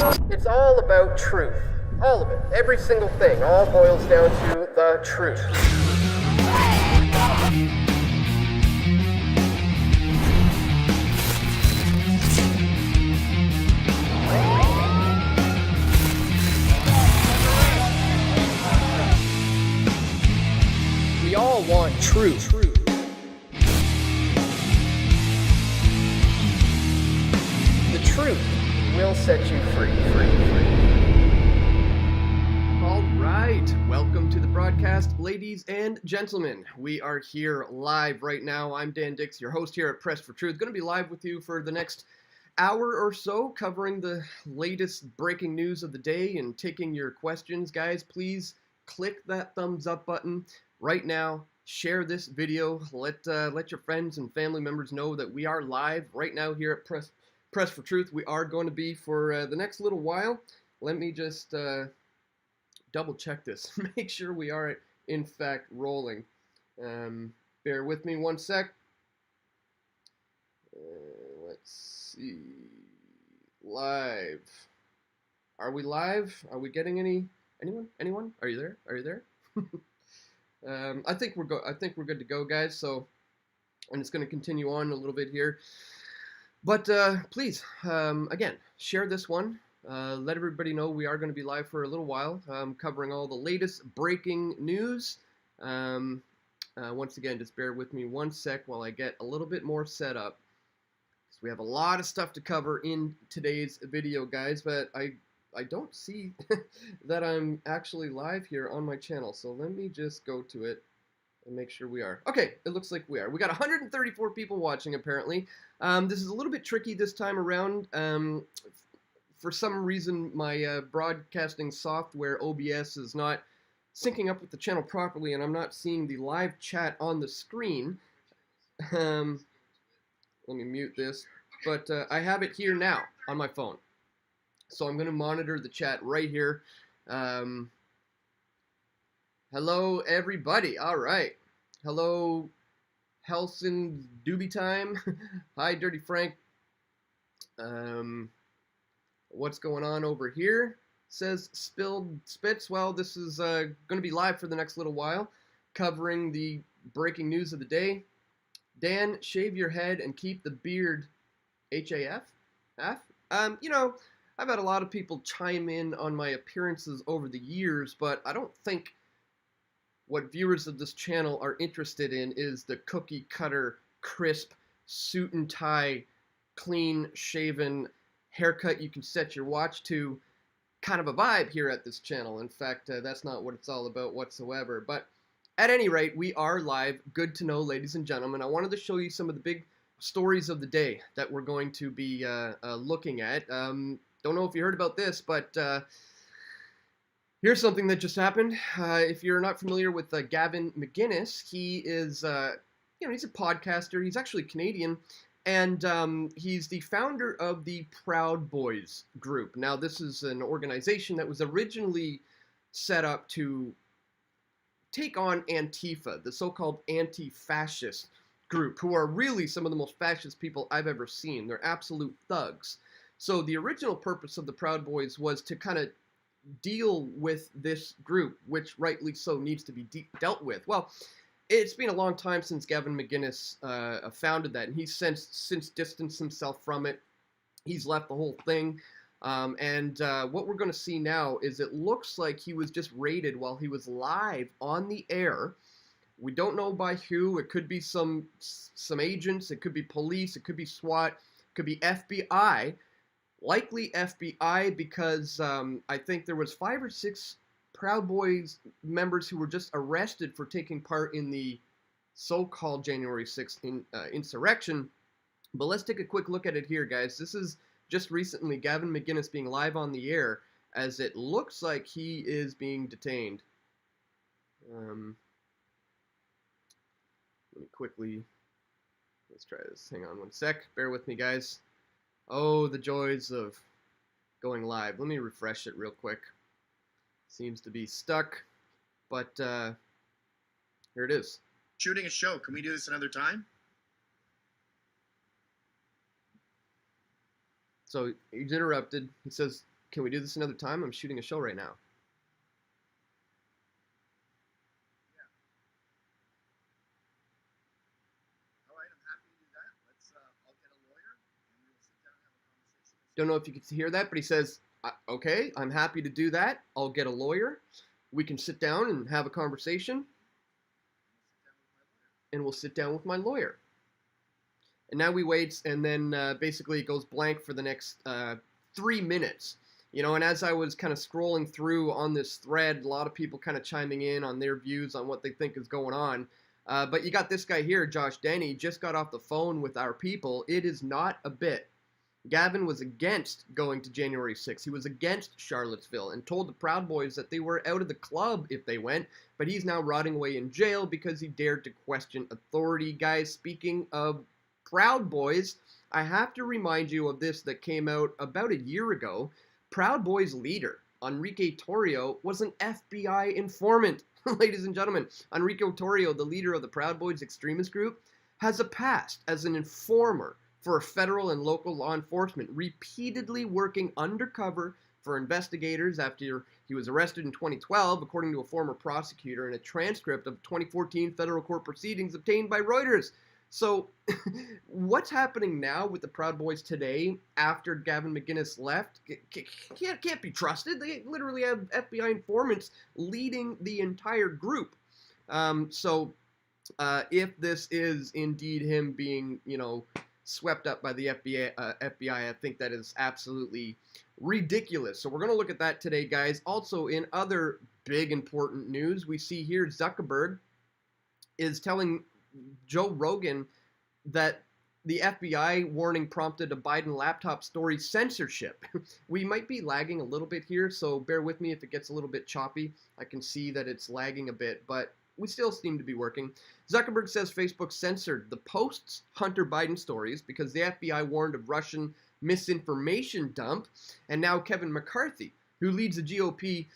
It's all about truth. All of it. Every single thing. All boils down to the truth. We all want truth. The truth will set you free. All right, welcome to the broadcast, ladies and gentlemen. We are here live right now. I'm Dan Dicks, your host here at Press for Truth. Going to be live with you for the next hour or so, covering the latest breaking news of the day and taking your questions. Guys, please click that thumbs up button right now. Share this video. Let your friends and family members know that we are live right now here at Press for Truth. We are going to be for the next little while. Let me just double check this. Make sure we are in fact rolling. Bear with me one sec. Let's see. Live. Are we live? Are we getting anyone? Are you there? I think we're good to go, guys. So I'm just going to continue on a little bit here. But please, again, share this one. Let everybody know we are going to be live for a little while, covering all the latest breaking news. Once again, just bear with me one sec while I get a little bit more set up. So we have a lot of stuff to cover in today's video, guys, but I don't see that I'm actually live here on my channel. So let me just go to it and make sure we are. Okay, it looks like we are. We got 134 people watching, apparently. This is a little bit tricky this time around. For some reason, my broadcasting software, OBS, is not syncing up with the channel properly, and I'm not seeing the live chat on the screen. Let me mute this. But I have it here now on my phone. So I'm going to monitor the chat right here. Hello, everybody. All right. Hello, Helson Doobie Time. Hi, Dirty Frank. What's going on over here? Says Spilled Spits. Well, this is going to be live for the next little while, covering the breaking news of the day. Dan, shave your head and keep the beard. HAF? You know, I've had a lot of people chime in on my appearances over the years, but I don't think what viewers of this channel are interested in is the cookie cutter, crisp, suit and tie, clean shaven haircut you can set your watch to kind of a vibe here at this channel. In fact, that's not what it's all about whatsoever. But at any rate, we are live. Good to know, ladies and gentlemen. I wanted to show you some of the big stories of the day that we're going to be looking at. Don't know if you heard about this, but here's something that just happened. If you're not familiar with Gavin McInnes, he is, he's a podcaster. He's actually Canadian, and he's the founder of the Proud Boys group. Now, this is an organization that was originally set up to take on Antifa, the so-called anti-fascist group, who are really some of the most fascist people I've ever seen. They're absolute thugs. So the original purpose of the Proud Boys was to kind of deal with this group, which rightly so needs to be dealt with. Well, it's been a long time since Gavin McInnes founded that, and he's since distanced himself from it. He's left the whole thing. And what we're going to see now is it looks like he was just raided while he was live on the air. We don't know by who. It could be some agents. It could be police. It could be SWAT. It could be FBI. Likely FBI, because I think there was 5 or 6 Proud Boys members who were just arrested for taking part in the so-called January 6th insurrection. But let's take a quick look at it here, guys. This is just recently Gavin McInnes being live on the air, as it looks like he is being detained. Let me quickly, let's try this. Hang on one sec. Bear with me, guys. Oh, the joys of going live. Let me refresh it real quick. Seems to be stuck, but here it is. Shooting a show. Can we do this another time? So he's interrupted. He says, Can we do this another time? I'm shooting a show right now. All right, I'm happy to do that. I'll get a lawyer and we'll sit down and have a conversation. Don't know if you can hear that, but he says, okay, I'm happy to do that. I'll get a lawyer. We can sit down and have a conversation. And we'll sit down with my lawyer. And now we wait, and then basically it goes blank for the next 3 minutes. You know, and as I was kind of scrolling through on this thread, a lot of people kind of chiming in on their views on what they think is going on. But you got this guy here, Josh Denny, just got off the phone with our people. It is not a bit. Gavin was against going to January 6th. He was against Charlottesville and told the Proud Boys that they were out of the club if they went, but he's now rotting away in jail because he dared to question authority. Guys, speaking of Proud Boys, I have to remind you of this that came out about a year ago. Proud Boys leader, Enrique Torrio, was an FBI informant. Ladies and gentlemen, Enrique Torrio, the leader of the Proud Boys extremist group, has a past as an informer for federal and local law enforcement, repeatedly working undercover for investigators after he was arrested in 2012, according to a former prosecutor in a transcript of 2014 federal court proceedings obtained by Reuters. So what's happening now with the Proud Boys today after Gavin McInnes left can't be trusted. They literally have FBI informants leading the entire group. If this is indeed him being, swept up by the FBI, I think that is absolutely ridiculous. So we're going to look at that today, guys. Also, in other big important news, we see here Zuckerberg is telling Joe Rogan that the FBI warning prompted a Biden laptop story censorship. We might be lagging a little bit here, so bear with me if it gets a little bit choppy. I can see that it's lagging a bit, but we still seem to be working. Zuckerberg says Facebook censored the Post's Hunter Biden stories because the FBI warned of Russian misinformation dump. And now Kevin McCarthy, who leads the GOP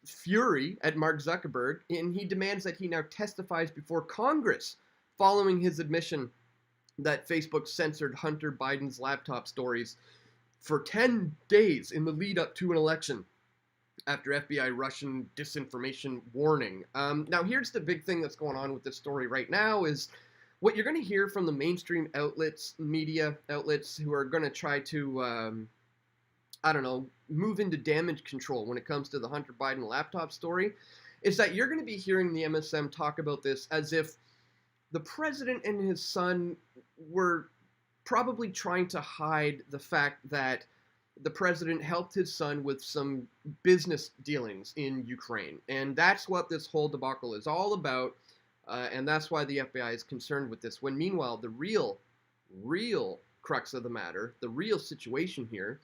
fury at Mark Zuckerberg, and he demands that he now testifies before Congress following his admission that Facebook censored Hunter Biden's laptop stories for 10 days in the lead up to an election after FBI Russian disinformation warning. Now, here's the big thing that's going on with this story right now is what you're going to hear from the mainstream outlets, media outlets, who are going to try to, move into damage control when it comes to the Hunter Biden laptop story, is that you're going to be hearing the MSM talk about this as if the president and his son were probably trying to hide the fact that the president helped his son with some business dealings in Ukraine. And that's what this whole debacle is all about. And that's why the FBI is concerned with this. When meanwhile, the real crux of the matter, the real situation here,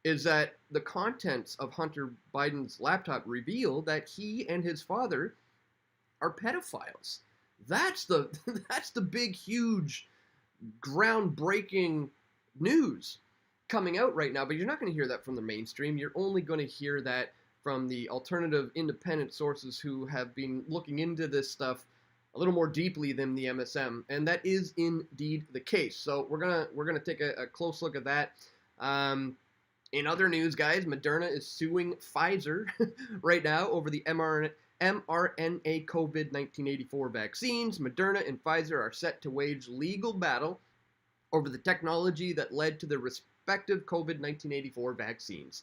is that the contents of Hunter Biden's laptop reveal that he and his father are pedophiles. That's the big, huge, groundbreaking news coming out right now, but you're not going to hear that from the mainstream. You're only going to hear that from the alternative independent sources who have been looking into this stuff a little more deeply than the MSM, and that is indeed the case. So we're gonna take a close look at that. In other news, guys, Moderna is suing Pfizer right now over the mRNA COVID-1984 vaccines. Moderna and Pfizer are set to wage legal battle over the technology that led to the respective COVID-1984 vaccines.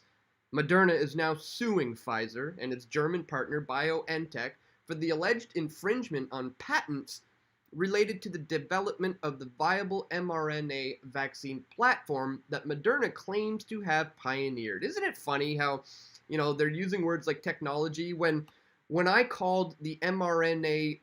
Moderna is now suing Pfizer and its German partner BioNTech for the alleged infringement on patents related to the development of the viable mRNA vaccine platform that Moderna claims to have pioneered. Isn't it funny how, they're using words like technology when I called the mRNA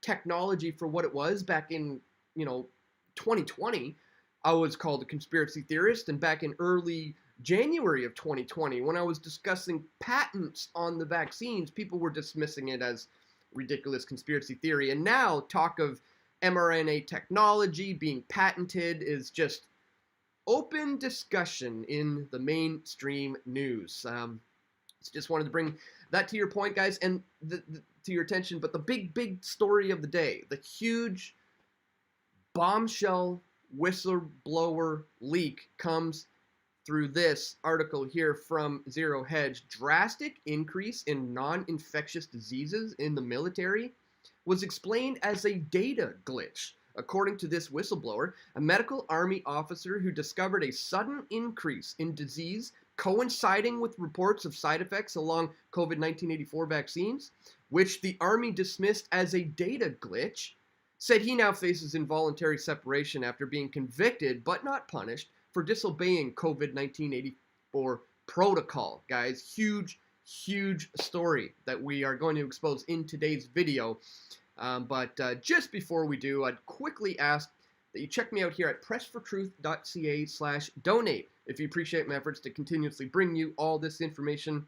technology for what it was back in, 2020, I was called a conspiracy theorist, and back in early January of 2020, when I was discussing patents on the vaccines, people were dismissing it as ridiculous conspiracy theory. And now talk of mRNA technology being patented is just open discussion in the mainstream news. Just wanted to bring that to your point, guys, and to your attention. But the big story of the day, the huge Bombshell whistleblower leak, comes through this article here from Zero Hedge. Drastic increase in non-infectious diseases in the military was explained as a data glitch. According to this whistleblower, a medical army officer who discovered a sudden increase in disease coinciding with reports of side effects along COVID-1984 vaccines, which the army dismissed as a data glitch, said he now faces involuntary separation after being convicted but not punished for disobeying COVID-1984 protocol. Guys, huge story that we are going to expose in today's video. But just before we do, I'd quickly ask that you check me out here at pressfortruth.ca/donate if you appreciate my efforts to continuously bring you all this information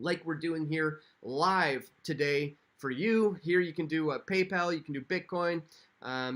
like we're doing here live today for you. Here you can do PayPal, you can do Bitcoin,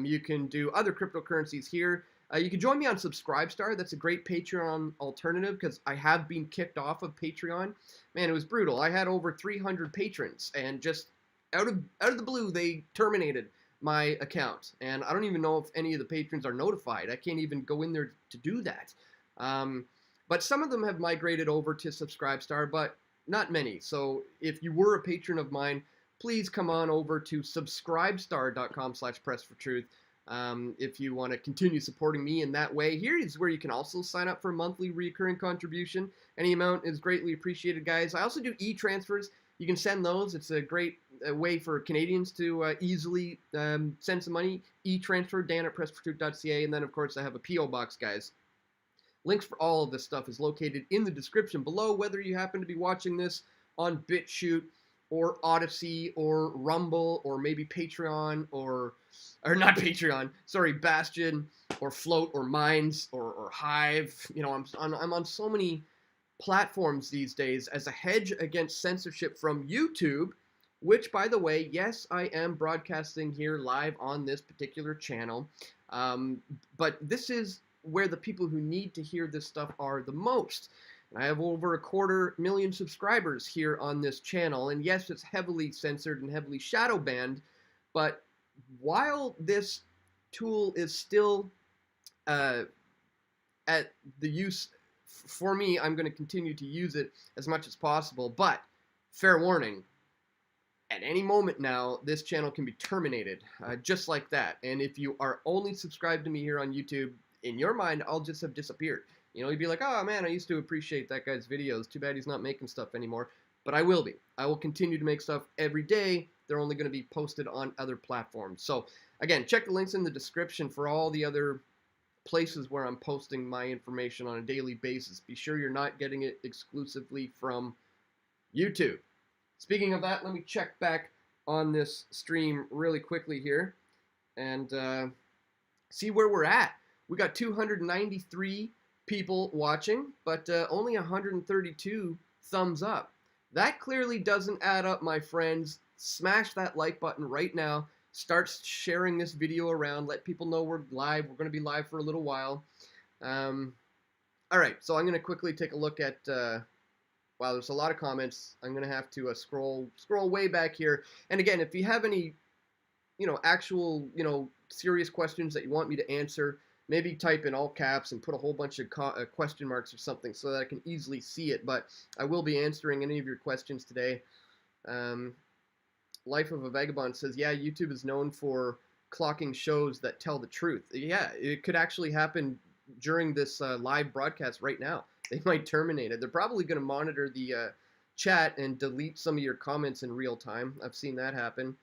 you can do other cryptocurrencies here. You can join me on Subscribestar. That's a great Patreon alternative because I have been kicked off of Patreon. Man, it was brutal. I had over 300 patrons, and just out of the blue, they terminated my account. And I don't even know if any of the patrons are notified. I can't even go in there to do that. But some of them have migrated over to Subscribestar, but not many. So if you were a patron of mine, please come on over to subscribestar.com/pressfortruth. If you want to continue supporting me in that way. Here is where you can also sign up for a monthly recurring contribution. Any amount is greatly appreciated, guys. I also do e-transfers. You can send those. It's a great way for Canadians to easily send some money. E-transfer, dan@pressfortruth.ca. And then, of course, I have a P.O. box, guys. Links for all of this stuff is located in the description below, whether you happen to be watching this on BitChute or Odyssey or Rumble or maybe Patreon or not Patreon, sorry, Bastion or Float or Minds or Hive. You know, I'm on so many platforms these days as a hedge against censorship from YouTube, which, by the way, yes, I am broadcasting here live on this particular channel, but this is where the people who need to hear this stuff are the most. And I have over 250,000 subscribers here on this channel, and yes, it's heavily censored and heavily shadow banned, but while this tool is still at the use for me, I'm going to continue to use it as much as possible, but fair warning, at any moment now, this channel can be terminated, just like that. And if you are only subscribed to me here on YouTube, in your mind, I'll just have disappeared. You know, you'd be like, oh man, I used to appreciate that guy's videos. Too bad he's not making stuff anymore. But I will be. I will continue to make stuff every day. They're only going to be posted on other platforms. So, again, check the links in the description for all the other places where I'm posting my information on a daily basis. Be sure you're not getting it exclusively from YouTube. Speaking of that, let me check back on this stream really quickly here and see where we're at. We got 293 people watching, but only 132 thumbs up. That clearly doesn't add up, my friends. Smash that like button right now. Start sharing this video around. Let people know we're live. We're going to be live for a little while. All right, so I'm going to quickly take a look at... wow, there's a lot of comments. I'm going to have to scroll way back here. And again, if you have any, actual, serious questions that you want me to answer, maybe type in all caps and put a whole bunch of question marks or something so that I can easily see it. But I will be answering any of your questions today. Life of a Vagabond says, yeah, YouTube is known for clocking shows that tell the truth. Yeah, it could actually happen during this live broadcast right now. They might terminate it. They're probably going to monitor the chat and delete some of your comments in real time. I've seen that happen.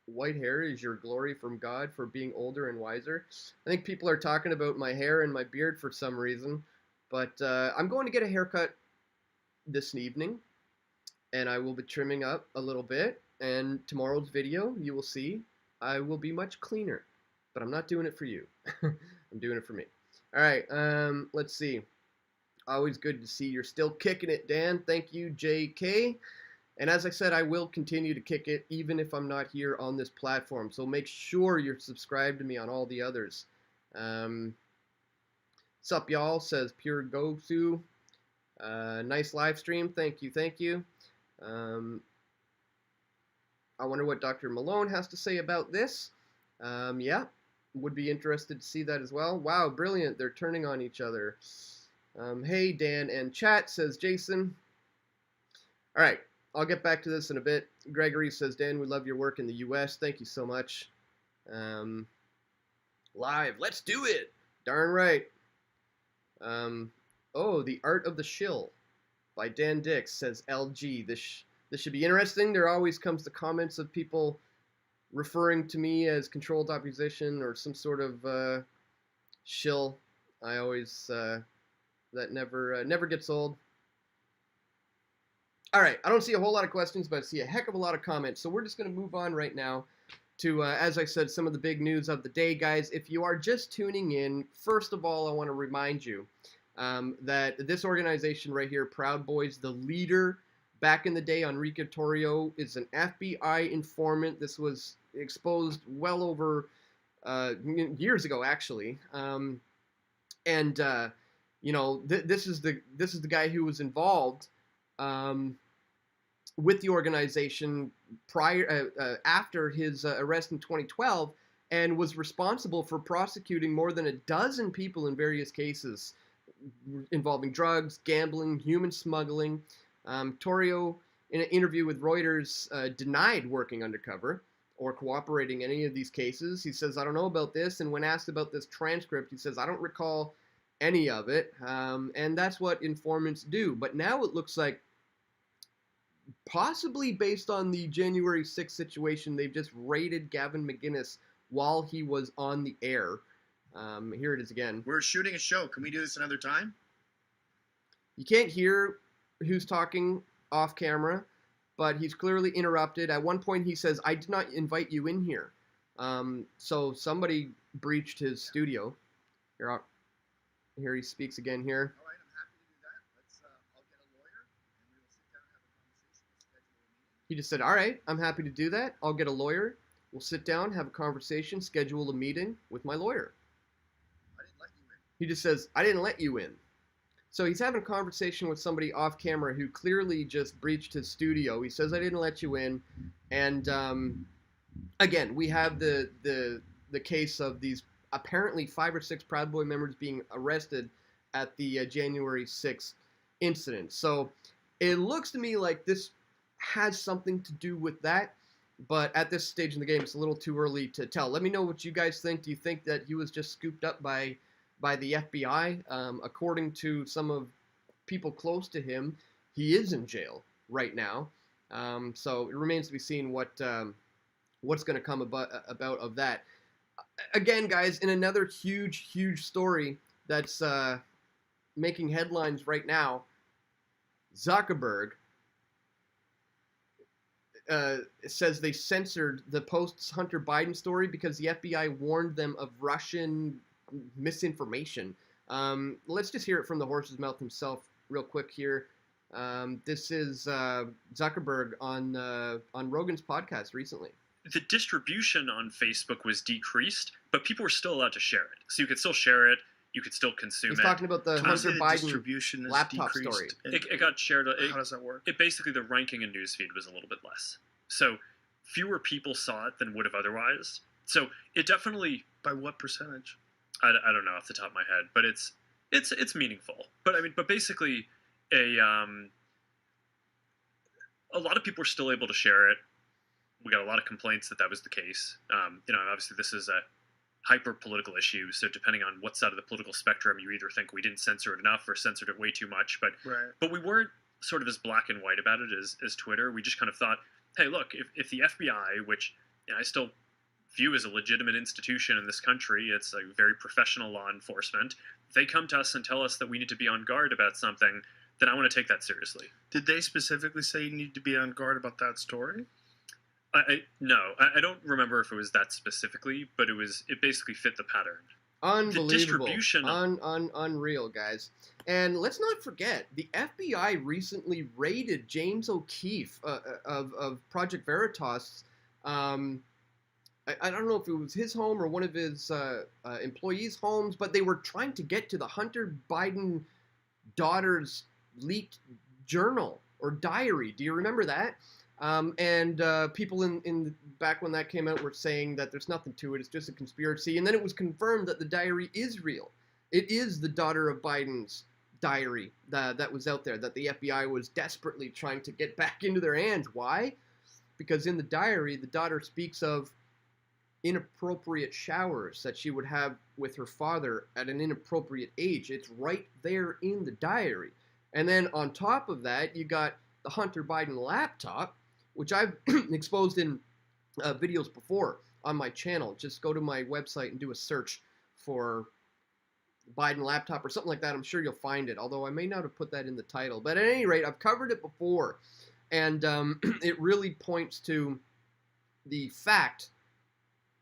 White hair is your glory from God for being older and wiser. I think people are talking about my hair and my beard for some reason. But I'm going to get a haircut this evening. And I will be trimming up a little bit. And tomorrow's video, you will see, I will be much cleaner. But I'm not doing it for you. I'm doing it for me. All right, let's see. Always good to see you're still kicking it, Dan. Thank you, JK. And as I said, I will continue to kick it even if I'm not here on this platform. So make sure you're subscribed to me on all the others. Sup, y'all, says Pure Gosu. Nice live stream. Thank you, thank you. I wonder what Dr. Malone has to say about this. Yeah, would be interested to see that as well. Wow, brilliant. They're turning on each other. Hey, Dan and chat, says Jason. All right, I'll get back to this in a bit. Gregory says, Dan, we love your work in the U.S. Thank you so much. Live, let's do it. Darn right. Oh, The Art of the Shill by Dan Dicks, says LG. This should be interesting. There always comes the comments of people referring to me as controlled opposition or some sort of shill. I always that never gets old. All right, I don't see a whole lot of questions, but I see a heck of a lot of comments. So we're just going to move on right now to, as I said, some of the big news of the day, guys. If you are just tuning in, first of all, I want to remind you that this organization right here, Proud Boys, the leader back in the day, Enrique Torrio, is an FBI informant. This was exposed well over years ago, actually. You know, this is the guy who was involved with the organization after his arrest in 2012, and was responsible for prosecuting more than a dozen people in various cases involving drugs, gambling, human smuggling. Torrio, in an interview with Reuters, denied working undercover or cooperating in any of these cases. He says, I don't know about this, and when asked about this transcript, he says, I don't recall any of it, and that's what informants do. But now it looks like, possibly based on the January 6th situation, they've just raided Gavin McInnes while he was on the air. Here it is again. We're shooting a show. Can we do this another time? You can't hear who's talking off camera, but he's clearly interrupted. At one point he says, I did not invite you in here. So somebody breached his studio. Here he speaks again here. All right, I'm happy to do that. I'll get a lawyer, and we will sit down and have a conversation. We'll schedule a meeting. He just said, all right, I'm happy to do that. I'll get a lawyer. We'll sit down, have a conversation, schedule a meeting with my lawyer. I didn't let you in. He just says, I didn't let you in. So he's having a conversation with somebody off camera who clearly just breached his studio. He says, I didn't let you in. And again, we have the case of these apparently 5 or 6 Proud Boy members being arrested at the January 6th incident. So it looks to me like this has something to do with that. But at this stage in the game, it's a little too early to tell. Let me know what you guys think. Do you think that he was just scooped up by the FBI? According to some of people close to him, he is in jail right now. So it remains to be seen what's going to come about of that. Again, guys, in another huge story that's making headlines right now, Zuckerberg says they censored the Post's Hunter Biden story because the FBI warned them of Russian misinformation. Let's just hear it from the horse's mouth himself real quick here. This is Zuckerberg on Rogan's podcast recently. The distribution on Facebook was decreased, but people were still allowed to share it. So you could still share it. You could still consume it. He's talking about the Hunter Biden distribution laptop decreased. story. It got shared. How does that work? It basically, the ranking in newsfeed was a little bit less. So fewer people saw it than would have otherwise. So it definitely... By what percentage? I don't know off the top of my head, but it's meaningful. But I mean, but basically, a lot of people were still able to share it. We got a lot of complaints that was the case. Obviously this is a hyper-political issue, so depending on what side of the political spectrum, you either think we didn't censor it enough or censored it way too much. But we weren't sort of as black and white about it as Twitter. We just kind of thought, hey, look, if the FBI, which I still view as a legitimate institution in this country, it's a very professional law enforcement, if they come to us and tell us that we need to be on guard about something, then I want to take that seriously. Did they specifically say you need to be on guard about that story? No, I don't remember if it was that specifically, but it basically fit the pattern. Unbelievable. The distribution. Unreal, guys. And let's not forget, the FBI recently raided James O'Keefe of Project Veritas. I don't know if it was his home or one of his employees' homes, but they were trying to get to the Hunter Biden daughter's leaked journal or diary. Do you remember that? And people in back when that came out were saying that there's nothing to it. It's just a conspiracy. And then it was confirmed that the diary is real. It is the daughter of Biden's diary that was out there that the FBI was desperately trying to get back into their hands. Why? Because in the diary, the daughter speaks of inappropriate showers that she would have with her father at an inappropriate age. It's right there in the diary. And then on top of that, you got the Hunter Biden laptop, which I've exposed in videos before on my channel. Just go to my website and do a search for Biden laptop or something like that. I'm sure you'll find it, although I may not have put that in the title. But at any rate, I've covered it before, and it really points to the fact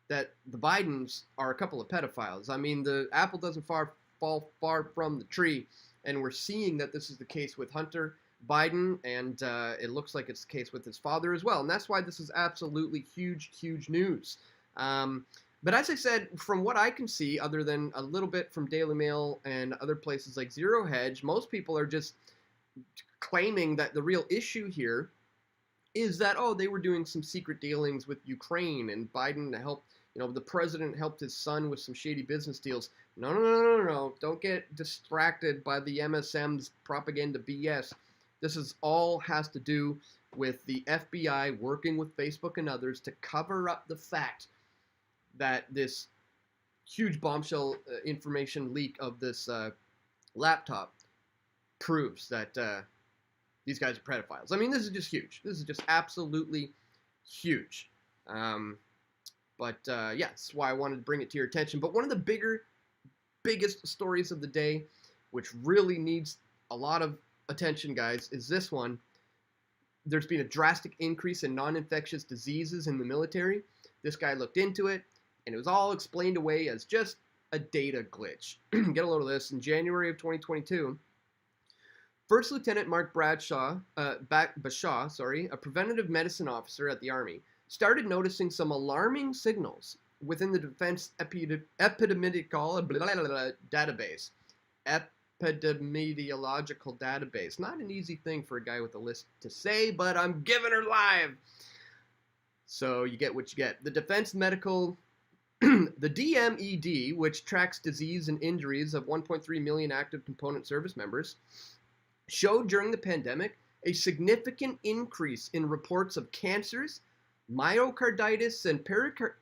that the Bidens are a couple of pedophiles. I mean, the apple doesn't fall far from the tree, and we're seeing that this is the case with Hunter Biden, and it looks like it's the case with his father as well. And that's why this is absolutely huge, huge news. But as I said, from what I can see, other than a little bit from Daily Mail and other places like Zero Hedge, most people are just claiming that the real issue here is that, oh, they were doing some secret dealings with Ukraine and Biden helped, the president helped his son with some shady business deals. No. Don't get distracted by the MSM's propaganda BS. This is all has to do with the FBI working with Facebook and others to cover up the fact that this huge bombshell information leak of this laptop proves that these guys are pedophiles. I mean, this is just huge. This is just absolutely huge. But yeah, that's why I wanted to bring it to your attention. But one of the biggest stories of the day, which really needs a lot of attention, guys, is this one. There's been a drastic increase in non-infectious diseases in the military. This guy looked into it, and it was all explained away as just a data glitch. Get a load of this. In January of 2022, First Lieutenant Mark Bashaw, a preventative medicine officer at the Army, started noticing some alarming signals within the Defense Epidemiological Database. Epidemiological Database. Not an easy thing for a guy with a list to say, but I'm giving her live. So you get what you get. The Defense Medical, the DMED, which tracks disease and injuries of 1.3 million active component service members, showed during the pandemic a significant increase in reports of cancers, myocarditis, and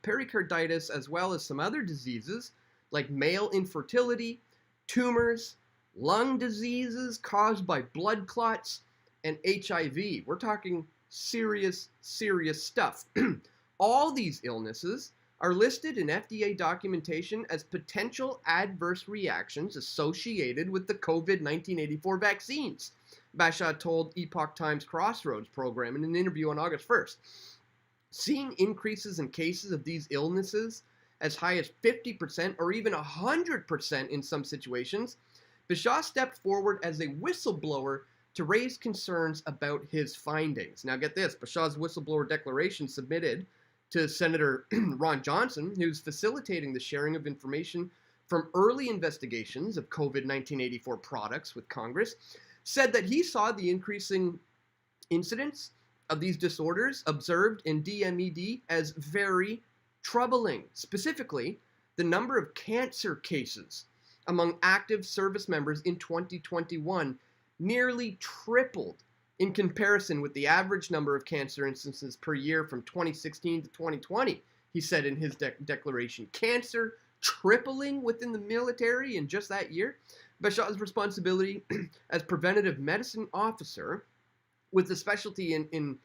pericarditis, as well as some other diseases like male infertility, tumors, lung diseases caused by blood clots, and HIV. We're talking serious, serious stuff. All these illnesses are listed in FDA documentation as potential adverse reactions associated with the COVID-1984 vaccines, Bashaw told Epoch Times Crossroads program in an interview on August 1st. Seeing increases in cases of these illnesses as high as 50% or even 100% in some situations, Bashaw stepped forward as a whistleblower to raise concerns about his findings. Now get this, Bashaw's whistleblower declaration submitted to Senator Ron Johnson, who's facilitating the sharing of information from early investigations of COVID-1984 products with Congress, said that he saw the increasing incidence of these disorders observed in DMED as very troubling. Specifically, the number of cancer cases among active service members in 2021 nearly tripled in comparison with the average number of cancer instances per year from 2016 to 2020, he said in his declaration. Cancer tripling within the military in just that year. Bashaw's responsibility as preventative medicine officer with a specialty in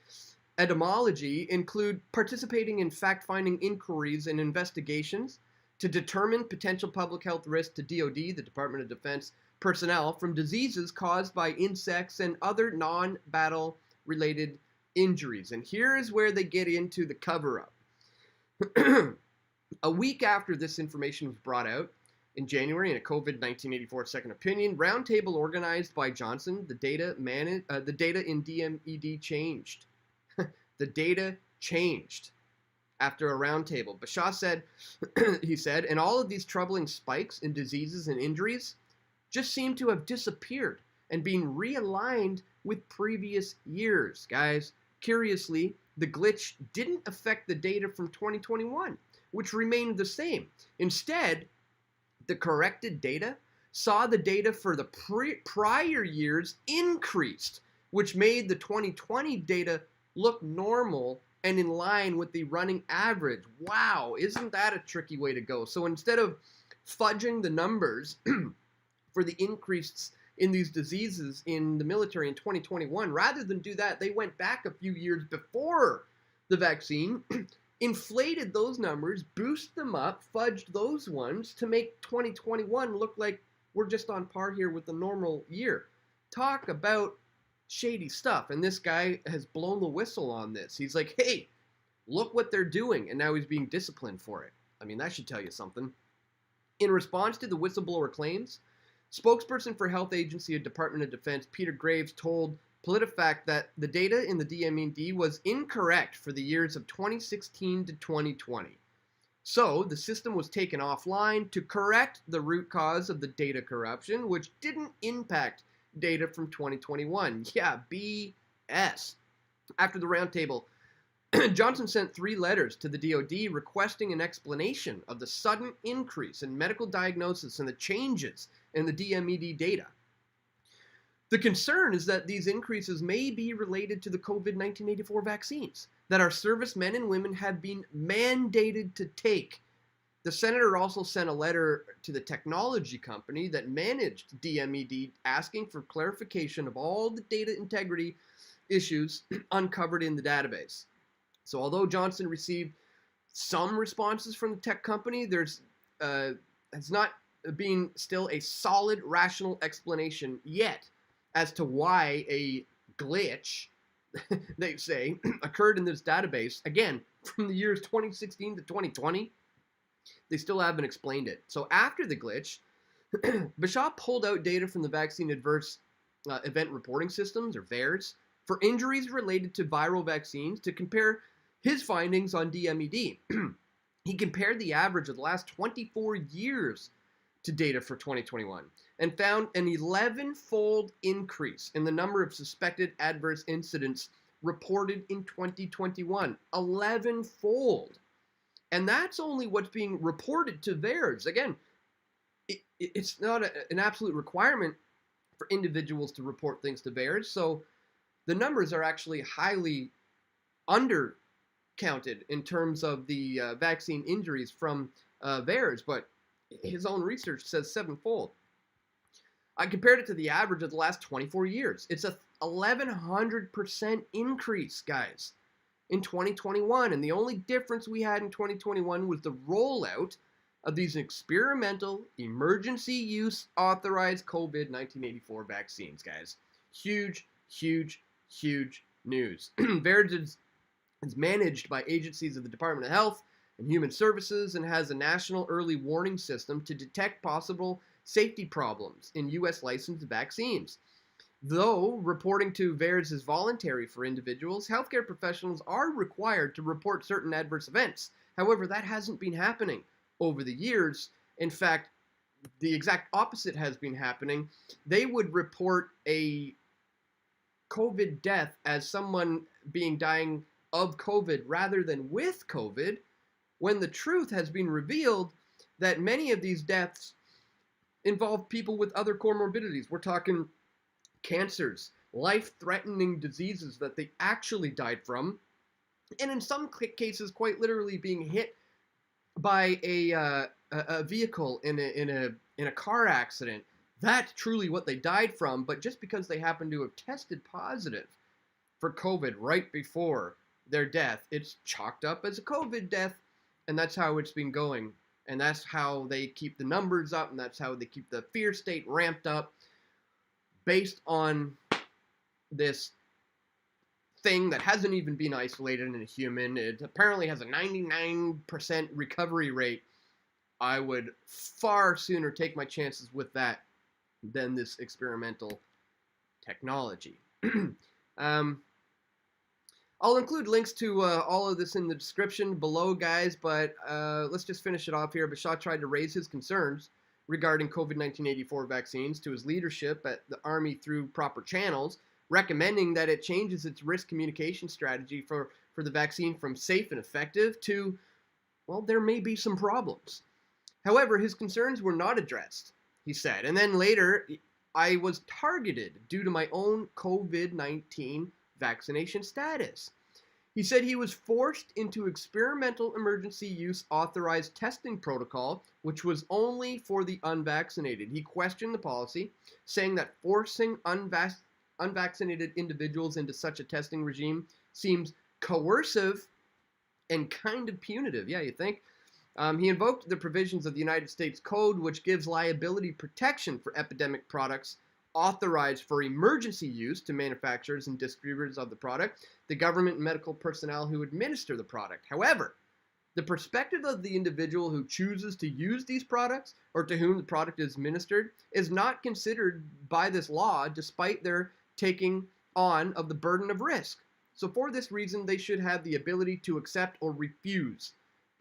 etymology include participating in fact-finding inquiries and investigations to determine potential public health risks to DoD, the Department of Defense, personnel from diseases caused by insects and other non-battle related injuries. And here is where they get into the cover-up. A week after this information was brought out, in January, in a COVID-1984 second opinion roundtable organized by Johnson, the data in DMED changed. The data changed after a roundtable. Bashaw said, he said, and all of these troubling spikes in diseases and injuries just seem to have disappeared and been realigned with previous years. Guys, Curiously, the glitch didn't affect the data from 2021, which remained the same. Instead, the corrected data saw the data for the prior years increased, which made the 2020 data look normal and in line with the running average. Wow, isn't that a tricky way to go? So instead of fudging the numbers for the increases in these diseases in the military in 2021, rather than do that, they went back a few years before the vaccine, inflated those numbers, boosted them up, fudged those ones to make 2021 look like we're just on par here with the normal year. Talk about shady stuff. And this guy has blown the whistle on this. He's like, hey, look what they're doing. And now he's being disciplined for it. I mean, that should tell you something. In response to the whistleblower claims, spokesperson for Health Agency of Department of Defense Peter Graves told PolitiFact that the data in the DMED was incorrect for the years of 2016 to 2020. So the system was taken offline to correct the root cause of the data corruption, which didn't impact data from 2021. Yeah, BS. After the roundtable, Johnson sent 3 letters to the DoD requesting an explanation of the sudden increase in medical diagnosis and the changes in the DMED data. The concern is that these increases may be related to the COVID-1984 vaccines that our servicemen and women have been mandated to take. The senator also sent a letter to the technology company that managed DMED asking for clarification of all the data integrity issues uncovered in the database. So although Johnson received some responses from the tech company, there's has not been still a solid rational explanation yet as to why a glitch, they say, occurred in this database, again, from the years 2016 to 2020. They still haven't explained it. So after the glitch, Bashaw pulled out data from the Vaccine Adverse Event Reporting Systems, or VAERS, for injuries related to viral vaccines to compare his findings on DMED. He compared the average of the last 24 years to data for 2021 and found an 11-fold increase in the number of suspected adverse incidents reported in 2021. 11-fold. And that's only what's being reported to VAERS. Again, it's not an absolute requirement for individuals to report things to VAERS, so the numbers are actually highly undercounted in terms of the vaccine injuries from VAERS, but his own research says 7-fold. I compared it to the average of the last 24 years. It's a 1,100% increase, guys, in 2021. And the only difference we had in 2021 was the rollout of these experimental emergency use authorized COVID-1984 vaccines, guys. Huge, huge, huge news. VAERS is managed by agencies of the Department of Health and Human Services and has a national early warning system to detect possible safety problems in U.S. licensed vaccines. Though reporting to VAERS is voluntary for individuals, healthcare professionals are required to report certain adverse events. However, that hasn't been happening over the years. In fact, the exact opposite has been happening. They would report a COVID death as someone dying of COVID rather than with COVID, when the truth has been revealed that many of these deaths involve people with other comorbidities. We're talking cancers, life-threatening diseases that they actually died from, and in some cases, quite literally being hit by a vehicle in a car accident. That's truly what they died from, but just because they happen to have tested positive for COVID right before their death, it's chalked up as a COVID death, and that's how it's been going. And that's how they keep the numbers up, and that's how they keep the fear state ramped up based on this thing that hasn't even been isolated in a human. It apparently has a 99% recovery rate. I would far sooner take my chances with that than this experimental technology. I'll include links to all of this in the description below, guys, but let's just finish it off here. Bashaw tried to raise his concerns regarding COVID-1984 vaccines to his leadership at the Army through proper channels, recommending that it changes its risk communication strategy for the vaccine from safe and effective to, well, there may be some problems. However, his concerns were not addressed, he said. And then later, I was targeted due to my own COVID-19 vaccination status. He said he was forced into experimental emergency use authorized testing protocol, which was only for the unvaccinated. He questioned the policy, saying that forcing unvaccinated individuals into such a testing regime seems coercive and kind of punitive. Yeah, you think? He invoked the provisions of the United States Code, which gives liability protection for epidemic products authorized for emergency use to manufacturers and distributors of the product, the government and medical personnel who administer the product. However, the perspective of the individual who chooses to use these products or to whom the product is administered is not considered by this law, despite their taking on of the burden of risk. So for this reason, they should have the ability to accept or refuse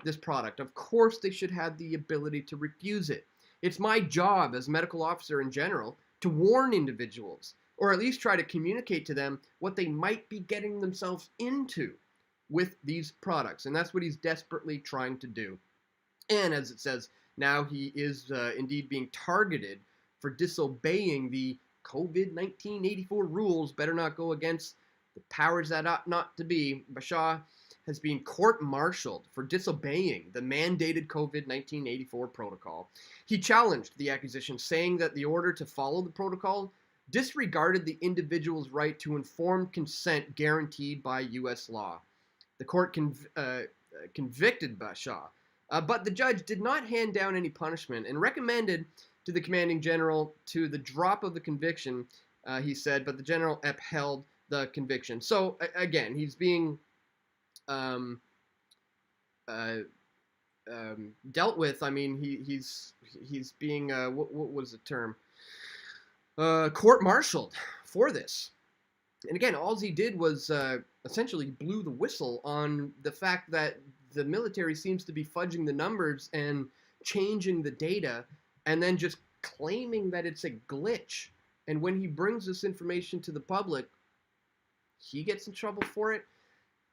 this product. Of course, they should have the ability to refuse it. It's my job as a medical officer in general to warn individuals, or at least try to communicate to them what they might be getting themselves into with these products. And that's what he's desperately trying to do. And as it says, now he is indeed being targeted for disobeying the COVID-19 84 rules. Better not go against the powers that ought not to be. Bashaw has been court-martialed for disobeying the mandated COVID-19 84 protocol. He challenged the accusation, saying that the order to follow the protocol disregarded the individual's right to informed consent guaranteed by U.S. law. The court convicted Bashaw, but the judge did not hand down any punishment and recommended to the commanding general to the drop of the conviction, he said, but the general upheld the conviction. So, again, he's being dealt with. I mean, he's being what was the term? Court-martialed for this. And again, all he did was essentially blew the whistle on the fact that the military seems to be fudging the numbers and changing the data, and then just claiming that it's a glitch. And when he brings this information to the public, he gets in trouble for it.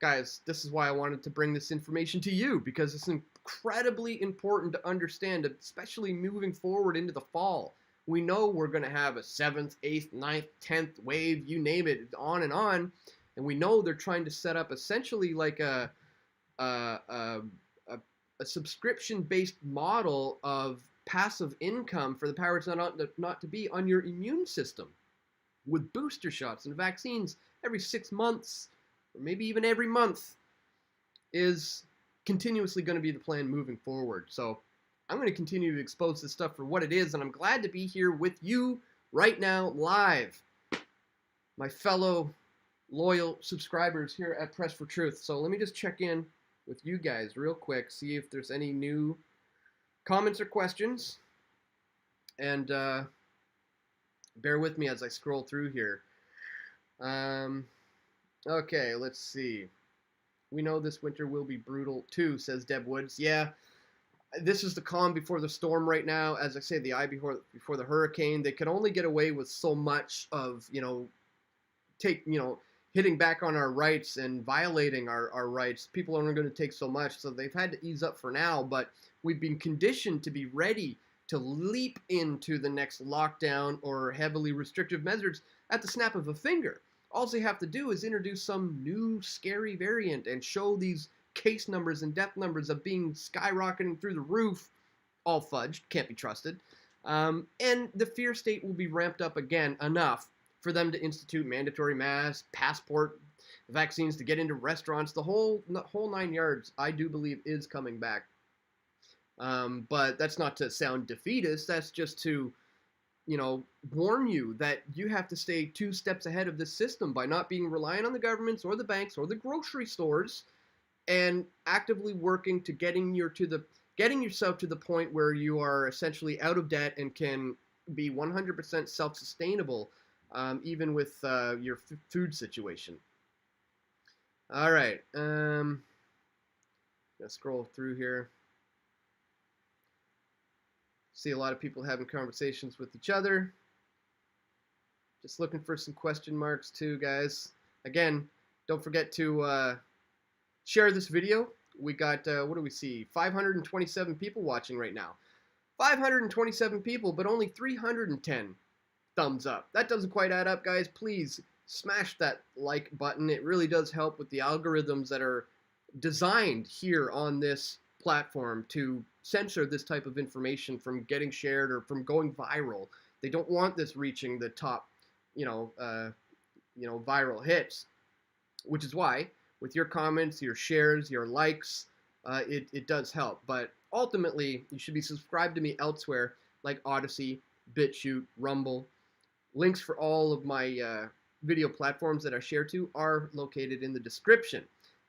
Guys, this is why I wanted to bring this information to you, because it's incredibly important to understand, especially moving forward into the fall. We know we're going to have a 7th, 8th, 9th, 10th wave, you name it, on. And we know they're trying to set up essentially like a subscription-based model of passive income for the powers not to be on your immune system with booster shots and vaccines every 6 months, or maybe even every month, is continuously going to be the plan moving forward. So I'm going to continue to expose this stuff for what it is, and I'm glad to be here with you right now, live, my fellow loyal subscribers here at Press for Truth. So let me just check in with you guys real quick, see if there's any new comments or questions, and bear with me as I scroll through here. Okay, let's see. We know this winter will be brutal too, says Deb Woods. Yeah, this is the calm before the storm right now. As I say, the eye before the hurricane. They could only get away with so much of, hitting back on our rights and violating our rights. People aren't going to take so much, so they've had to ease up for now, but we've been conditioned to be ready to leap into the next lockdown or heavily restrictive measures at the snap of a finger. All they have to do is introduce some new scary variant and show these case numbers and death numbers of being skyrocketing through the roof, all fudged, can't be trusted, and the fear state will be ramped up again enough for them to institute mandatory masks, passport vaccines to get into restaurants. The whole 9 yards, I do believe, is coming back. But that's not to sound defeatist. That's just to, warn you that you have to stay 2 steps ahead of this system by not being reliant on the governments or the banks or the grocery stores, and actively working to getting yourself to the point where you are essentially out of debt and can be 100% self-sustainable, even with your food situation. All right, let's scroll through here. See a lot of people having conversations with each other. Just looking for some question marks too, guys. Again, don't forget to share this video. We got, what do we see? 527 people watching right now. 527 people, but only 310 thumbs up. That doesn't quite add up, guys. Please smash that like button. It really does help with the algorithms that are designed here on this platform to censor this type of information from getting shared or from going viral. They don't want this reaching the top, viral hits, which is why with your comments, your shares, your likes, it does help. But ultimately, you should be subscribed to me elsewhere like Odyssey, BitChute, Rumble. Links for all of my video platforms that I share to are located in the description.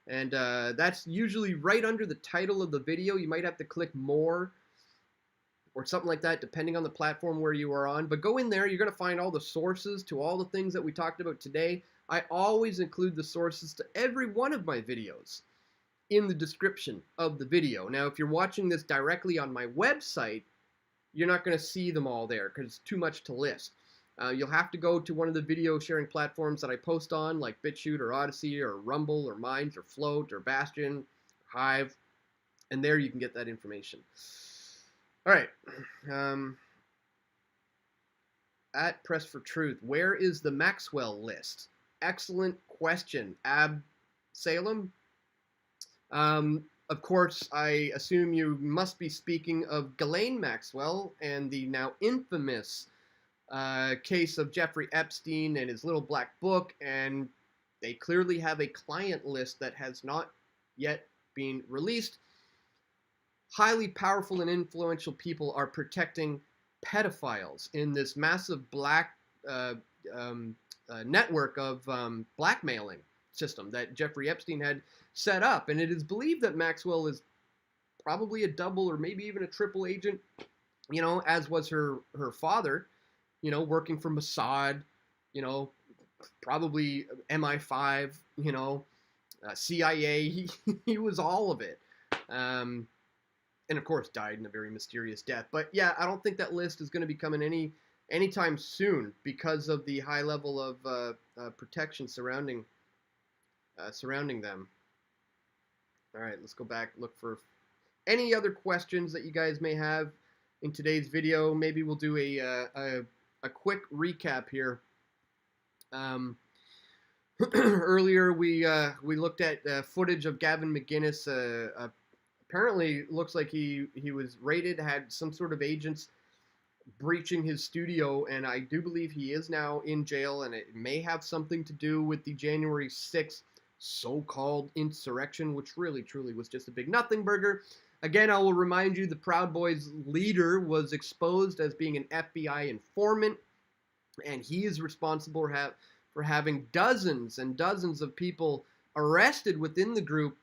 And that's usually right under the title of the video. You might have to click more or something like that, depending on the platform where you are on. But go in there, you're going to find all the sources to all the things that we talked about today. I always include the sources to every one of my videos in the description of the video. Now, if you're watching this directly on my website, you're not going to see them all there because it's too much to list. You'll have to go to one of the video sharing platforms that I post on, like BitChute or Odyssey or Rumble or Minds or Float or Bastion, or Hive, and there you can get that information. All right. At Press for Truth, where is the Maxwell list? Excellent question. Salem? Of course, I assume you must be speaking of Ghislaine Maxwell and the now infamous case of Jeffrey Epstein and his little black book, and they clearly have a client list that has not yet been released. Highly powerful and influential people are protecting pedophiles in this massive black network of blackmailing system that Jeffrey Epstein had set up. And it is believed that Maxwell is probably a double or maybe even a triple agent, as was her father, working for Mossad, probably MI5, CIA. He was all of it. And of course died in a very mysterious death. But yeah, I don't think that list is going to be coming anytime soon because of the high level of protection surrounding them. All right, let's go back, look for any other questions that you guys may have in today's video. Maybe we'll do a quick recap here. Earlier we looked at footage of Gavin McInnes. Apparently, looks like he was raided, had some sort of agents breaching his studio, and I do believe he is now in jail, and it may have something to do with the January 6th so-called insurrection, which really, truly was just a big nothing burger. Again, I will remind you, the Proud Boys leader was exposed as being an FBI informant, and he is responsible for having dozens and dozens of people arrested within the group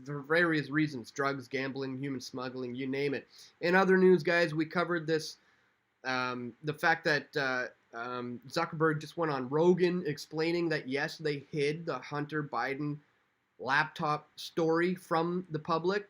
for various reasons: drugs, gambling, human smuggling, you name it. In other news, guys, we covered this, the fact that Zuckerberg just went on Rogan explaining that, yes, they hid the Hunter Biden laptop story from the public.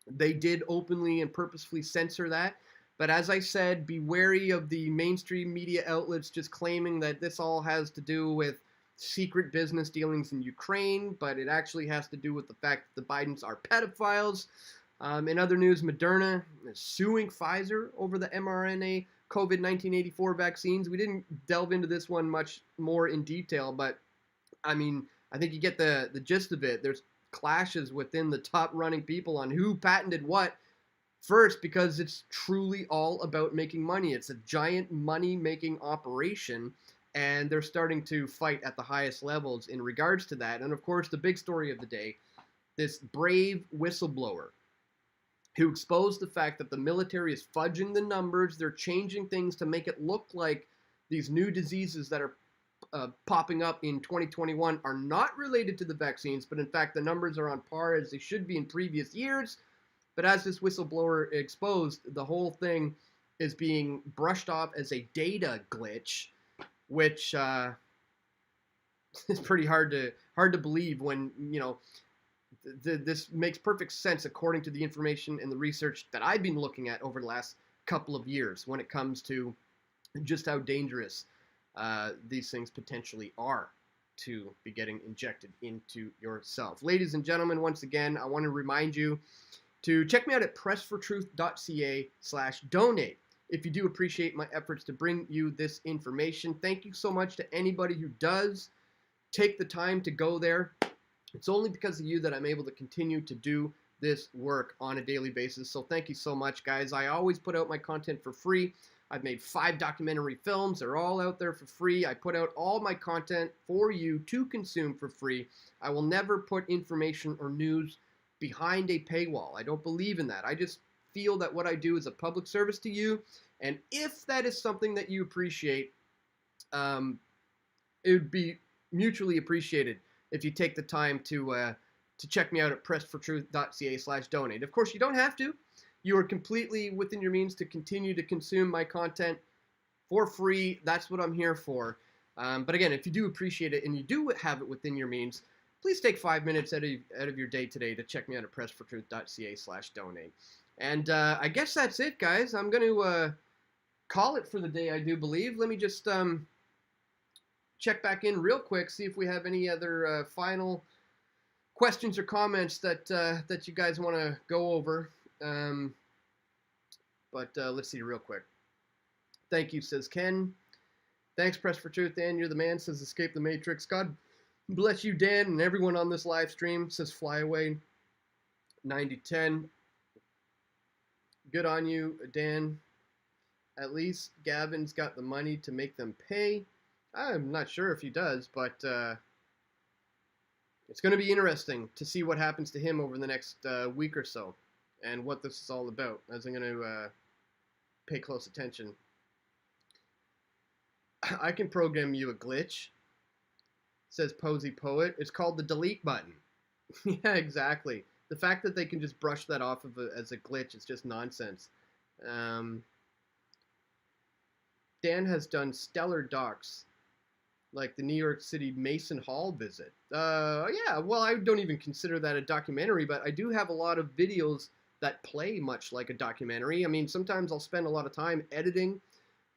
They did openly and purposefully censor that. But as I said, be wary of the mainstream media outlets just claiming that this all has to do with secret business dealings in Ukraine, but it actually has to do with the fact that the Bidens are pedophiles. In other news, Moderna is suing Pfizer over the mRNA COVID-1984 vaccines. We didn't delve into this one much more in detail, but I mean, I think you get the gist of it. There's clashes within the top running people on who patented what first, because it's truly all about making money. It's a giant money-making operation, and they're starting to fight at the highest levels in regards to that. And of course, the big story of the day, this brave whistleblower who exposed the fact that the military is fudging the numbers. They're changing things to make it look like these new diseases that are popping up in 2021 are not related to the vaccines, but in fact the numbers are on par as they should be in previous years. But as this whistleblower exposed, the whole thing is being brushed off as a data glitch, which is pretty hard to believe when, this makes perfect sense according to the information and the research that I've been looking at over the last couple of years when it comes to just how dangerous these things potentially are to be getting injected into yourself. Ladies and gentlemen, once again, I want to remind you to check me out at pressfortruth.ca/donate. If you do appreciate my efforts to bring you this information, thank you so much to anybody who does take the time to go there. It's only because of you that I'm able to continue to do this work on a daily basis. So thank you so much, guys. I always put out my content for free. I've made 5 documentary films. They're all out there for free. I put out all my content for you to consume for free. I will never put information or news behind a paywall. I don't believe in that. I just feel that what I do is a public service to you. And if that is something that you appreciate, it would be mutually appreciated if you take the time to check me out at pressfortruth.ca/donate. Of course, you don't have to. You are completely within your means to continue to consume my content for free. That's what I'm here for. But again, if you do appreciate it and you do have it within your means, please take 5 minutes out of your day today to check me out at pressfortruth.ca/donate. And I guess that's it, guys. I'm going to call it for the day, I do believe. Let me just check back in real quick, see if we have any other final questions or comments that you guys want to go over. But let's see real quick. Thank you, says Ken. Thanks, Press for Truth, Dan. You're the man, says Escape the Matrix. God bless you, Dan, and everyone on this live stream, says Flyaway 9010. Good on you, Dan. At least Gavin's got the money to make them pay. I'm not sure if he does, but it's going to be interesting to see what happens to him over the next week or so and what this is all about, as I'm going to pay close attention. I can program you a glitch, says Posy Poet. It's called the delete button. Yeah, exactly. The fact that they can just brush that off of as a glitch is just nonsense. Dan has done stellar docs, like the New York City Mason Hall visit. Yeah, well, I don't even consider that a documentary, but I do have a lot of videos that play much like a documentary. I mean, sometimes I'll spend a lot of time editing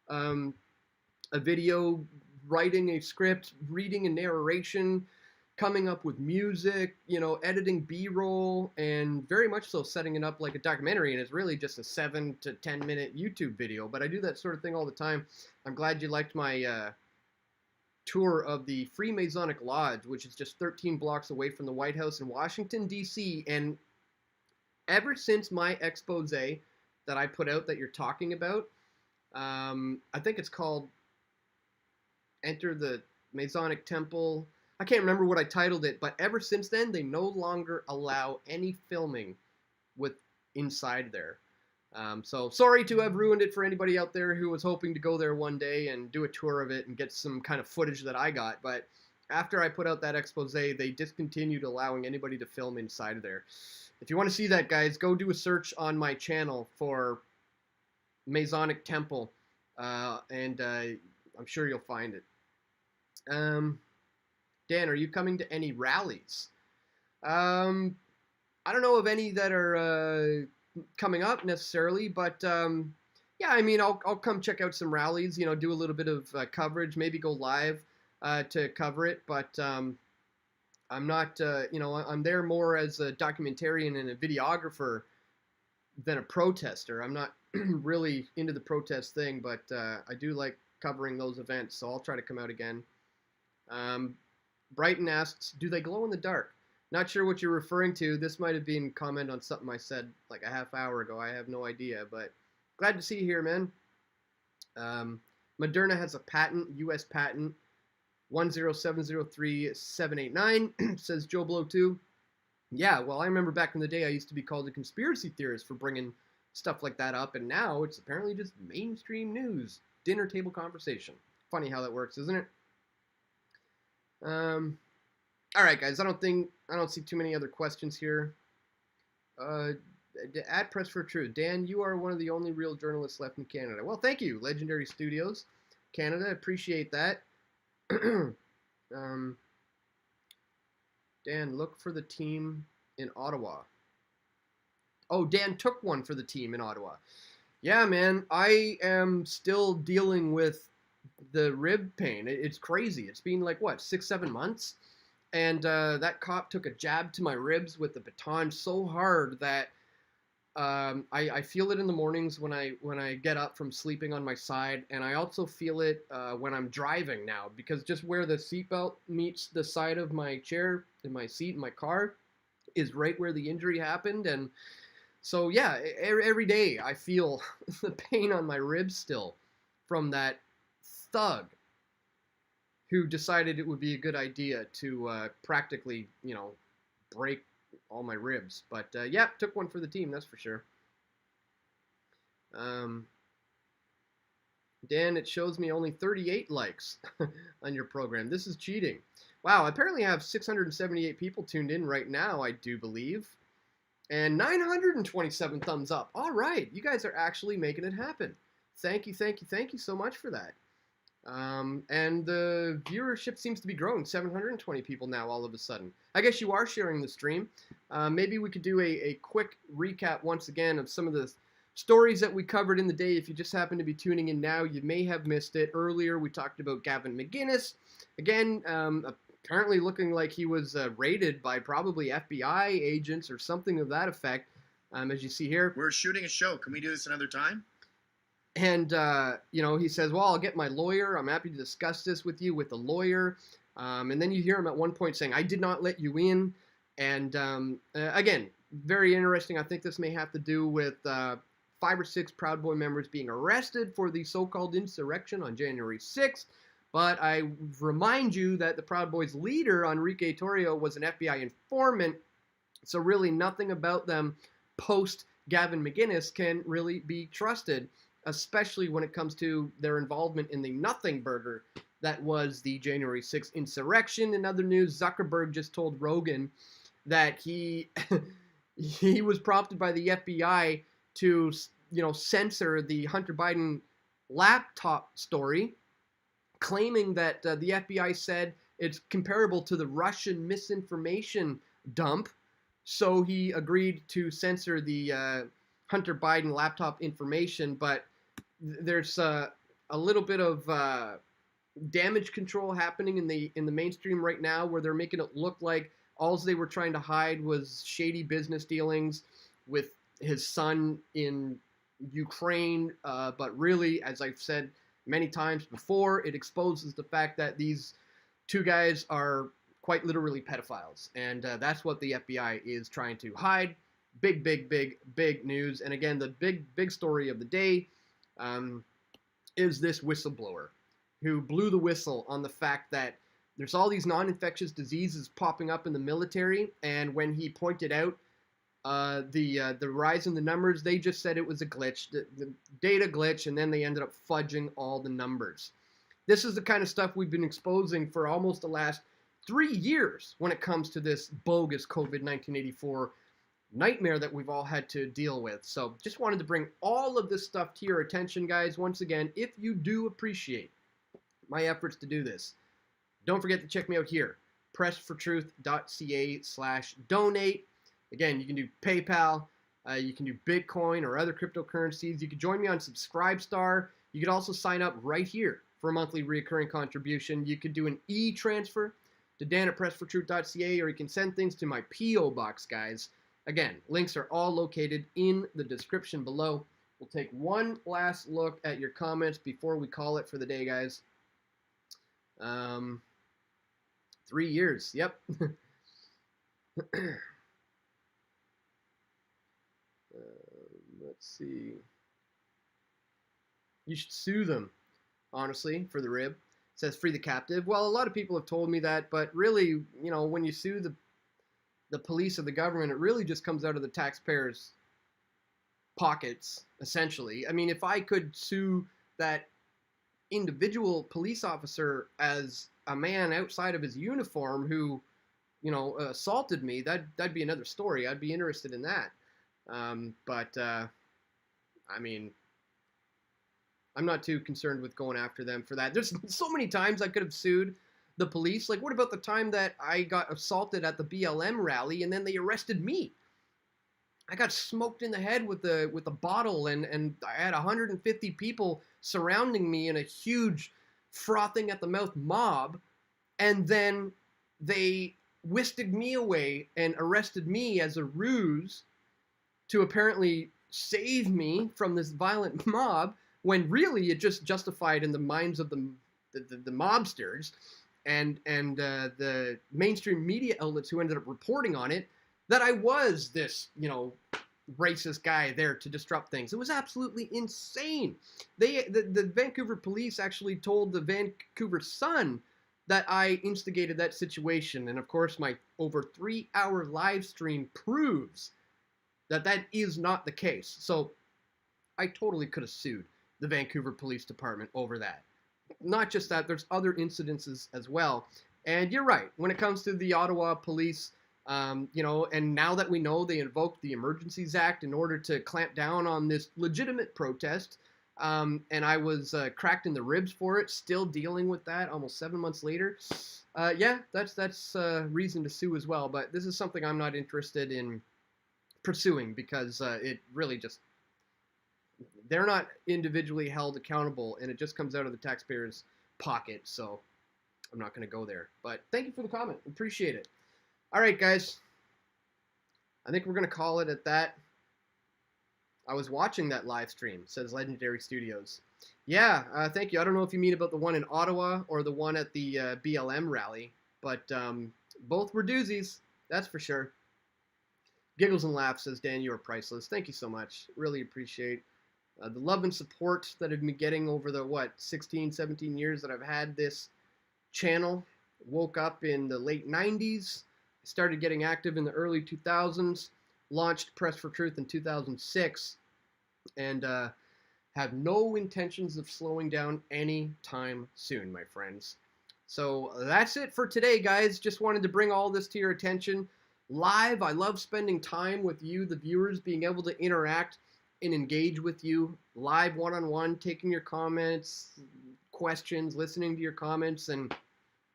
a video, writing a script, reading a narration, coming up with music, editing B-roll, and very much so setting it up like a documentary, and it's really just a 7 to 10 minute YouTube video, but I do that sort of thing all the time. I'm glad you liked my tour of the Freemasonic Lodge, which is just 13 blocks away from the White House in Washington, D.C., and ever since my expose that I put out that you're talking about, I think it's called Enter the Masonic Temple. I can't remember what I titled it, but ever since then, they no longer allow any filming with inside there. So sorry to have ruined it for anybody out there who was hoping to go there one day and do a tour of it and get some kind of footage that I got. But after I put out that expose, they discontinued allowing anybody to film inside there. If you want to see that, guys, go do a search on my channel for Masonic Temple, and I'm sure you'll find it. Dan, are you coming to any rallies? I don't know of any that are coming up necessarily, but yeah, I mean, I'll come check out some rallies, do a little bit of coverage, maybe go live to cover it, but I'm not, I'm there more as a documentarian and a videographer than a protester. I'm not really into the protest thing, but I do like covering those events, so I'll try to come out again. Brighton asks, do they glow in the dark? Not sure what you're referring to. This might have been a comment on something I said like a half hour ago. I have no idea, but glad to see you here, man. Moderna has a patent, U.S. patent, 10703-789, says Joe Blow 2. Yeah, well, I remember back in the day I used to be called a conspiracy theorist for bringing stuff like that up, and now it's apparently just mainstream news, dinner table conversation. Funny how that works, isn't it? All right, guys, I don't see too many other questions here. At Press for Truth, Dan, you are one of the only real journalists left in Canada. Well, thank you, Legendary Studios Canada. Appreciate that. Dan, look for the team in Ottawa. Oh, Dan took one for the team in Ottawa. Yeah, man, I am still dealing with the rib pain. It's crazy. It's been like what 6-7 months, and that cop took a jab to my ribs with the baton so hard that I feel it in the mornings when I get up from sleeping on my side, and I also feel it when I'm driving now, because just where the seatbelt meets the side of my chair in my seat in my car is right where the injury happened. And so yeah, every day I feel the pain on my ribs still from that thug who decided it would be a good idea to practically, break all my ribs. But yeah, took one for the team, that's for sure. Dan, it shows me only 38 likes on your program. This is cheating. Wow, apparently I have 678 people tuned in right now, I do believe. And 927 thumbs up. All right, you guys are actually making it happen. Thank you so much for that. And the viewership seems to be growing. 720 people now all of a sudden. I guess you are sharing the stream. Maybe we could do a quick recap once again of some of the stories that we covered in the day. If you just happen to be tuning in now, you may have missed it. Earlier, we talked about Gavin McInnes. Again, apparently looking like he was raided by probably FBI agents or something of that effect, as you see here. We're shooting a show. Can we do this another time? And, he says, well, I'll get my lawyer. I'm happy to discuss this with you with the lawyer. And then you hear him at one point saying, I did not let you in. And, again, very interesting. I think this may have to do with 5 or 6 Proud Boy members being arrested for the so-called insurrection on January 6th. But I remind you that the Proud Boys leader, Enrique Torrio, was an FBI informant. So really nothing about them post Gavin McInnes can really be trusted, especially when it comes to their involvement in the nothing burger that was the January 6th insurrection. In other news, Zuckerberg just told Rogan that he was prompted by the FBI to, censor the Hunter Biden laptop story, claiming that the FBI said it's comparable to the Russian misinformation dump. So he agreed to censor the Hunter Biden laptop information, but there's a little bit of damage control happening in the mainstream right now, where they're making it look like all they were trying to hide was shady business dealings with his son in Ukraine. But really, as I've said many times before, it exposes the fact that these two guys are quite literally pedophiles, and that's what the FBI is trying to hide. Big news. And again, the big story of the day is this whistleblower who blew the whistle on the fact that there's all these non-infectious diseases popping up in the military, and when he pointed out the rise in the numbers, they just said it was a glitch, the data glitch, and then they ended up fudging all the numbers. This is the kind of stuff we've been exposing for almost the last 3 years when it comes to this bogus COVID-1984 nightmare that we've all had to deal with. So just wanted to bring all of this stuff to your attention, guys. Once again, if you do appreciate my efforts to do this, don't forget to check me out here, pressfortruth.ca/donate. Again, you can do PayPal, you can do Bitcoin or other cryptocurrencies. You can join me on Subscribestar. You could also sign up right here for a monthly recurring contribution. You could do an e-transfer to dan@pressfortruth.ca, or you can send things to my P.O. box, guys. Again, links are all located in the description below. We'll take one last look at your comments before we call it for the day, guys. 3 years, yep. Let's see. You should sue them, honestly, for the rib. It says free the captive. Well, a lot of people have told me that, but really, when you sue the police or the government, it really just comes out of the taxpayers' pockets, essentially. I mean, if I could sue that individual police officer as a man outside of his uniform who, assaulted me, that'd be another story. I'd be interested in that. But I mean, I'm not too concerned with going after them for that. There's so many times I could have sued the police. Like, what about the time that I got assaulted at the BLM rally and then they arrested me? I got smoked in the head with a bottle, and I had 150 people surrounding me in a huge frothing at the mouth mob, and then they whisked me away and arrested me as a ruse to apparently save me from this violent mob, when really it just justified in the minds of the mobsters and the mainstream media outlets who ended up reporting on it that I was this, racist guy there to disrupt things. It was absolutely insane. The Vancouver police actually told the Vancouver Sun that I instigated that situation, and of course my over 3-hour live stream proves that that is not the case. So I totally could have sued the Vancouver Police Department over that. Not just that, there's other incidences as well. And you're right, when it comes to the Ottawa police, and now that we know they invoked the Emergencies Act in order to clamp down on this legitimate protest, and I was cracked in the ribs for it, still dealing with that almost 7 months later. Yeah, that's reason to sue as well. But this is something I'm not interested in pursuing because it really just, they're not individually held accountable, and it just comes out of the taxpayers' pocket. So I'm not going to go there. But thank you for the comment. Appreciate it. All right, guys. I think we're going to call it at that. I was watching that live stream, says Legendary Studios. Yeah, thank you. I don't know if you mean about the one in Ottawa or the one at the BLM rally, but both were doozies, that's for sure. Giggles and Laughs says, Dan, you are priceless. Thank you so much. Really appreciate the love and support that I've been getting over the, 16, 17 years that I've had this channel. Woke up in the late 90s. Started getting active in the early 2000s. Launched Press for Truth in 2006. And have no intentions of slowing down anytime soon, my friends. So that's it for today, guys. Just wanted to bring all this to your attention. Live, I love spending time with you, the viewers, being able to interact and engage with you live, one-on-one, taking your comments, questions, listening to your comments, and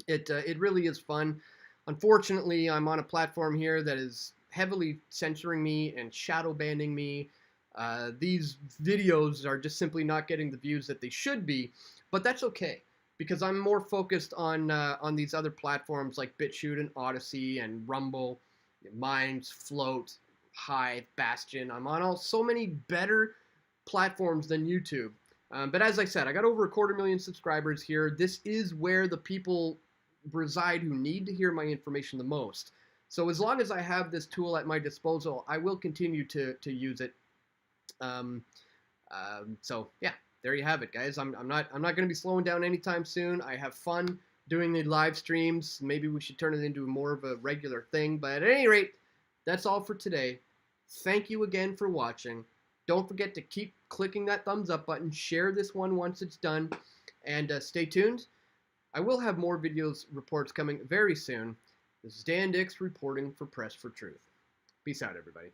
it really is fun. Unfortunately, I'm on a platform here that is heavily censoring me and shadow banning me. These videos are just simply not getting the views that they should be, but that's okay because I'm more focused on these other platforms like BitChute and Odyssey and Rumble, Minds, Float, Hive, Bastion. I'm on so many better platforms than YouTube. But as I said, I got over 250,000 subscribers here. This is where the people reside who need to hear my information the most. So as long as I have this tool at my disposal, I will continue to use it. So yeah, there you have it, guys. I'm not going to be slowing down anytime soon. I have fun doing the live streams. Maybe we should turn it into more of a regular thing. But at any rate, that's all for today. Thank you again for watching. Don't forget to keep clicking that thumbs up button. Share this one once it's done. And stay tuned. I will have more videos, reports coming very soon. This is Dan Dicks reporting for Press for Truth. Peace out, everybody.